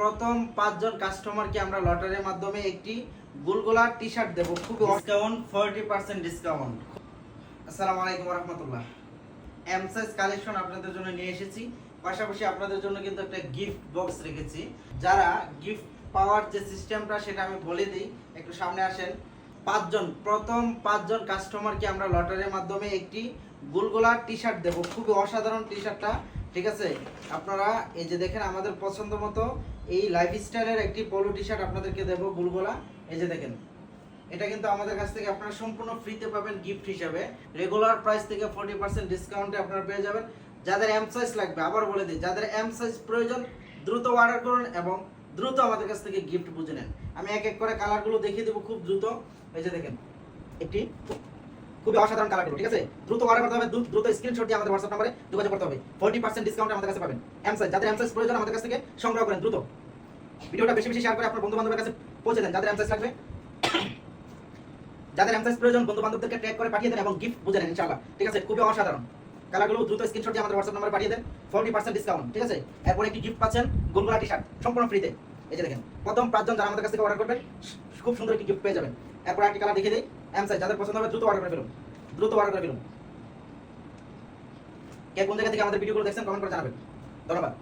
প্রথম 5 জন কাস্টমারকে আমরা লটারির মাধ্যমে একটি গুলগোলা টি শার্ট দেবো। খুবই ডিসকাউন্ট, 40% ডিসকাউন্ট। আসসালামু আলাইকুম ওয়া রাহমাতুল্লাহ। এম সাইজ কালেকশন আপনাদের জন্য নিয়ে এসেছি। পাশাপাশি আপনাদের জন্য কিন্তু একটা গিফট বক্স রেখেছি। যারা গিফট পাওয়ার যে সিস্টেমটা সেটা আমি বলে দিই, একটু সামনে আসেন। প্রথম 5 জন কাস্টমারকে আমরা লটারির মাধ্যমে একটি গুলগোলা টি শার্ট দেবো। খুবই অসাধারণ টি শার্টটা, ঠিক আছে? আপনারা এই যে দেখেন, আমাদের পছন্দ মতো এই লাইফস্টাইলের একটি পোলো টি শার্ট আপনাদেরকে দেবো গুলগোলা। এই যে দেখেন, এটা কিন্তু আমাদের কাছ থেকে আপনারা সম্পূর্ণ ফ্রিতে পাবেন গিফট হিসাবে। রেগুলার প্রাইস থেকে 40% ডিসকাউন্টে আপনারা পেয়ে যাবেন। যাদের এম সাইজ লাগবে, আবার বলে দিই, যাদের এম সাইজ প্রয়োজন দ্রুত অর্ডার করুন এবং দ্রুত আমাদের কাছ থেকে গিফট বুঝে নেন। আমি এক এক করে কালারগুলো দেখিয়ে দেবো খুব দ্রুত। এই যে দেখেন, একটি খুবই অসাধারণ কালারগুলো, ঠিক আছে? দ্রুত অর্ডার করতে হবে, দ্রুত স্ক্রিনশট দিয়ে আমাদের হোয়াটসঅ্যাপ নম্বরে যোগাযোগ করতে হবে। 40% ডিসকাউন্ট আমাদের কাছে পাবেন। এম সাইজ, যাদের এম সাইজ প্রয়োজন আমাদের কাছ থেকে সংগ্রহ করেন দ্রুত। ভিডিওটা বেশি বেশি শেয়ার করে আপনার বন্ধু বান্ধবের কাছে পৌঁছে দেন। যাদের এম সাইজ লাগবে, যাদের এম সাইজ প্রয়োজন বন্ধু বান্ধবদেরকে ট্যাগ করে পাঠিয়ে দেন এবং গিফট বুঝে নেন ইনশাআল্লাহ, ঠিক আছে? খুবই অসাধারণ কালারগুলো দ্রুত স্ক্রিনশট দিয়ে আমাদের হোয়াটসঅ্যাপ নম্বরে পাঠিয়ে দেন। 40% ডিসকাউন্ট, ঠিক আছে? এরপর একটি গিফট পাচ্ছেন গুলগোলা টি শার্ট সম্পূর্ণ ফ্রিতে। এই যে দেখেন, প্রথম 5 জন যারা আমাদের কাছ থেকে অর্ডার করবেন খুব সুন্দর একটি গিফট পেয়ে যাবেন। এরপর একটি কালার দেখিয়ে দিই, এম সাইজ, যাদের পছন্দ হবে দ্রুত অর্ডার করে ফেলুন, দ্রুত অর্ডার করে ফেলুন। কে কোন জায়গা থেকে আমাদের ভিডিওগুলো দেখছেন কমেন্ট করে জানাবেন। ধন্যবাদ।